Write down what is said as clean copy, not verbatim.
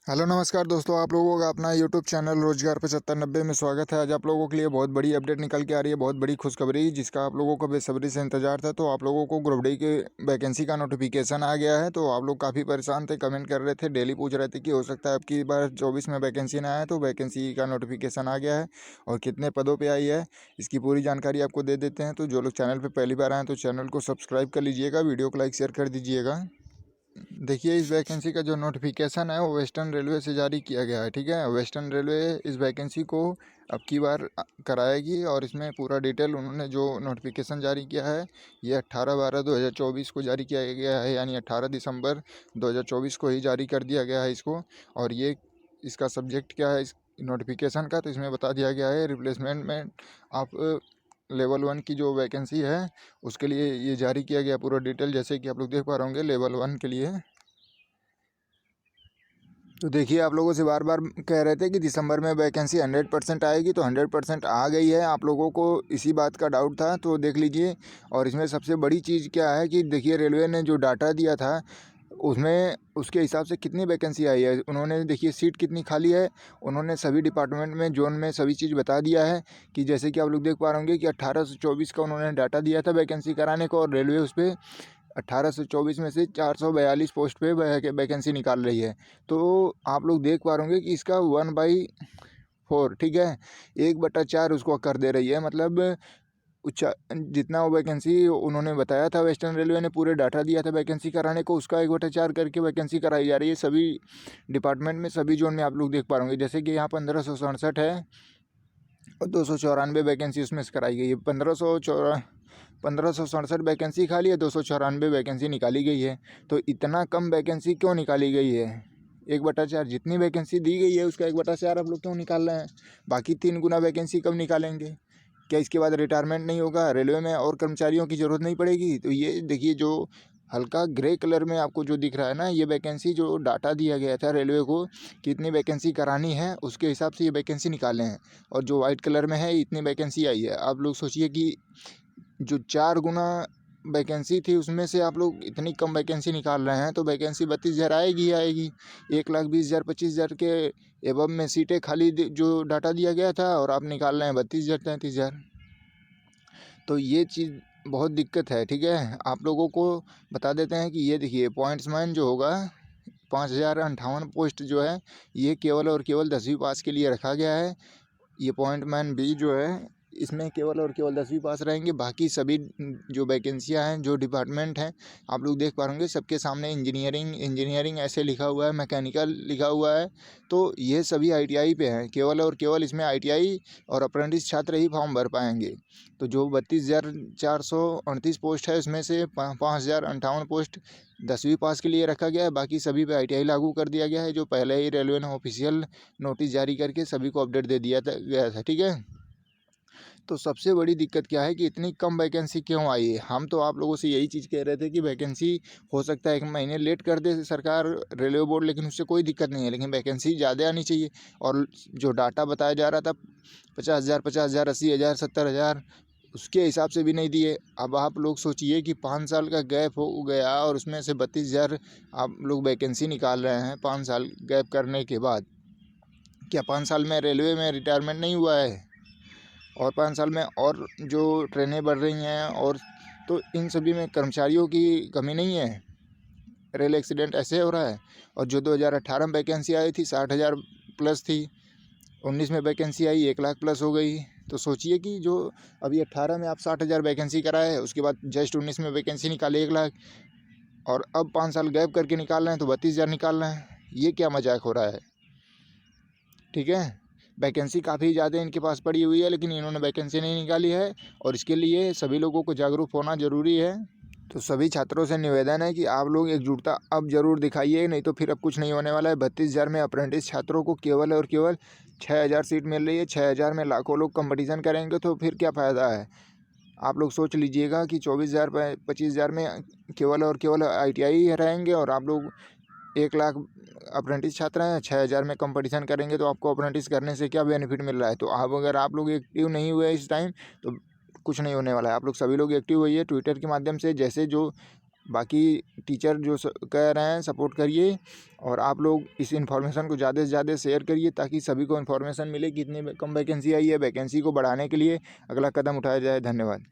Hello नमस्कार दोस्तों, आप लोगों का अपना यूट्यूब चैनल रोजगार 7590 में स्वागत है। आज आप लोगों के लिए बहुत बड़ी अपडेट निकल के आ रही है, बहुत बड़ी खुशखबरी जिसका आप लोगों को बेसब्री से इंतजार था। तो आप लोगों को ग्रुप डी के वैकेंसी का नोटिफिकेशन आ गया है। तो आप लोग काफ़ी परेशान थे, कमेंट कर रहे थे, डेली पूछ रहे थे कि हो सकता है अब की बार 24 में वैकेंसी ना आए। तो वैकेंसी का नोटिफिकेशन आ गया है और कितने पदों पर आई है इसकी पूरी जानकारी आपको दे देते हैं। तो जो लोग चैनल पर पहली बार आए तो चैनल को सब्सक्राइब कर लीजिएगा, वीडियो को लाइक शेयर कर दीजिएगा। देखिए, इस वैकेंसी का जो नोटिफिकेशन है वो वेस्टर्न रेलवे से जारी किया गया है। ठीक है, वेस्टर्न रेलवे इस वैकेंसी को अब की बार कराएगी और इसमें पूरा डिटेल उन्होंने जो नोटिफिकेशन जारी किया है ये 18/12/2024 को जारी किया गया है, यानी 18 दिसंबर 2024 को ही जारी कर दिया गया है इसको। और ये इसका सब्जेक्ट क्या है इस नोटिफिकेशन का, तो इसमें बता दिया गया है रिप्लेसमेंट में आप लेवल 1 की जो वैकेंसी है उसके लिए ये जारी किया गया पूरा डिटेल, जैसे कि आप लोग देख पा रहे होंगे लेवल 1 के लिए। तो देखिए, आप लोगों से बार बार कह रहे थे कि दिसंबर में वैकेंसी 100% आएगी, तो 100% आ गई है। आप लोगों को इसी बात का डाउट था, तो देख लीजिए। और इसमें सबसे बड़ी चीज़ क्या है कि देखिए, रेलवे ने जो डाटा दिया था उसमें उसके हिसाब से कितनी वैकेंसी आई है। उन्होंने देखिए सीट कितनी खाली है, उन्होंने सभी डिपार्टमेंट में जोन में सभी चीज़ बता दिया है कि जैसे कि आप लोग देख पा रहे होंगे कि 18 से 24 का उन्होंने डाटा दिया था वैकेंसी कराने को, और रेलवे उस पर 18 से 24 में से 442 पोस्ट पे वैकेंसी निकाल रही है। तो आप लोग देख पा रहे होंगे कि इसका 1/4, ठीक है, 1/4 उसको कर दे रही है। मतलब जितना वो वैकेंसी उन्होंने बताया था, वेस्टर्न रेलवे ने पूरे डाटा दिया था वैकेंसी कराने को, उसका 1/4 करके वैकेंसी कराई जा रही है सभी डिपार्टमेंट में, सभी जोन में। आप लोग देख पा रहे होंगे जैसे कि यहाँ 1567 है और 294 वैकेंसी उसमें से कराई गई है। 1567 वैकेंसी खाली है, 294 वैकेंसी निकाली गई है। तो इतना कम वैकेंसी क्यों निकाली गई है? 1/4 जितनी वैकेंसी दी गई है उसका 1/4 आप लोग क्यों निकाल रहे हैं? बाकी 3 गुना वैकेंसी कब निकालेंगे? क्या इसके बाद रिटायरमेंट नहीं होगा, रेलवे में और कर्मचारियों की ज़रूरत नहीं पड़ेगी? तो ये देखिए, जो हल्का ग्रे कलर में आपको जो दिख रहा है ना, ये वैकेंसी जो डाटा दिया गया था रेलवे को कितनी वैकेंसी करानी है उसके हिसाब से ये वैकेंसी निकाले हैं। और जो वाइट कलर में है इतनी वैकेंसी आई है। आप लोग सोचिए कि जो 4 गुना वैकेंसी थी उसमें से आप लोग इतनी कम वैकेंसी निकाल रहे हैं, तो वैकेंसी 32,000 आएगी ही आएगी। 1,20,000 25,000 के एबव में सीटें खाली जो डाटा दिया गया था, और आप निकाल रहे हैं 32,000 33,000। तो ये चीज़ बहुत दिक्कत है। ठीक है, आप लोगों को बता देते हैं कि ये देखिए पॉइंट्समैन जो होगा 5,058 पोस्ट जो है ये केवल और केवल 10वीं पास के लिए रखा गया है। ये पॉइंटमैन बी जो है इसमें केवल और केवल 10वीं पास रहेंगे। बाकी सभी जो वैकेंसियां हैं, जो डिपार्टमेंट हैं, आप लोग देख पा होंगे सबके सामने इंजीनियरिंग ऐसे लिखा हुआ है, मैकेनिकल लिखा हुआ है। तो ये सभी आईटीआई पे हैं। केवल और केवल इसमें आईटीआई और अप्रेंटिस छात्र ही फॉर्म भर पाएंगे। तो जो 32,438 पोस्ट है उसमें से 5,058 पोस्ट 10वीं पास के लिए रखा गया है। बाकी सभी पे आईटीआई लागू कर दिया गया है, जो पहले ही रेलवे ने ऑफिशियल नोटिस जारी करके सभी को अपडेट दे दिया गया था। ठीक है, तो सबसे बड़ी दिक्कत क्या है कि इतनी कम वैकेंसी क्यों आई है? हम तो आप लोगों से यही चीज़ कह रहे थे कि वैकेंसी हो सकता है 1 महीने लेट कर दे सरकार, रेलवे बोर्ड, लेकिन उससे कोई दिक्कत नहीं है, लेकिन वैकेंसी ज़्यादा आनी चाहिए। और जो डाटा बताया जा रहा था 50,000, 80,000, 70,000, उसके हिसाब से भी नहीं दिए। अब आप लोग सोचिए कि 5 साल का गैप हो गया और उसमें से 32,000 आप लोग वैकेंसी निकाल रहे हैं 5 साल गैप करने के बाद। क्या 5 साल में रेलवे में रिटायरमेंट नहीं हुआ है? और 5 साल में और जो ट्रेनें बढ़ रही हैं, और तो इन सभी में कर्मचारियों की कमी नहीं है? रेल एक्सीडेंट ऐसे हो रहा है। और जो 2018 में वैकेंसी आई थी 60,000 प्लस थी, 19 में वैकेंसी आई 1 लाख प्लस हो गई। तो सोचिए कि जो अभी 18 में आप 60,000 वैकेंसी कराए है, उसके बाद जस्ट 19 में वैकेंसी निकाले 1 लाख, और अब 5 साल गैप करके निकाल रहे हैं तो 32,000 निकाल रहे हैं। ये क्या मजाक हो रहा है? ठीक है, वैकेंसी काफ़ी ज़्यादा इनके पास पड़ी हुई है, लेकिन इन्होंने वैकेंसी नहीं निकाली है, और इसके लिए सभी लोगों को जागरूक होना ज़रूरी है। तो सभी छात्रों से निवेदन है कि आप लोग एकजुटता अब ज़रूर दिखाइए, नहीं तो फिर अब कुछ नहीं होने वाला है। 32,000 में अप्रेंटिस छात्रों को केवल और केवल 6,000 सीट मिल रही है। 6,000 में लाखों लोग कंपटीशन करेंगे, तो फिर क्या फ़ायदा है? आप लोग सोच लीजिएगा कि 24,000 25,000 में केवल और केवल आईटीआई रहेंगे, और आप लोग 1 लाख अप्रेंटिस छात्र हैं, 6,000 में कंपटीशन करेंगे, तो आपको अप्रेंटिस करने से क्या बेनिफिट मिल रहा है? तो अगर आप लोग एक्टिव नहीं हुए इस टाइम, तो कुछ नहीं होने वाला है। आप लोग सभी लोग एक्टिव होइए ट्विटर के माध्यम से, जैसे जो बाकी टीचर जो कह रहे हैं सपोर्ट करिए, और आप लोग इस इन्फॉर्मेशन को ज़्यादा से ज़्यादा शेयर करिए ताकि सभी को इन्फॉर्मेशन मिले कि इतनी कम वैकेंसी आई है। वैकेंसी को बढ़ाने के लिए अगला कदम उठाया जाए। धन्यवाद।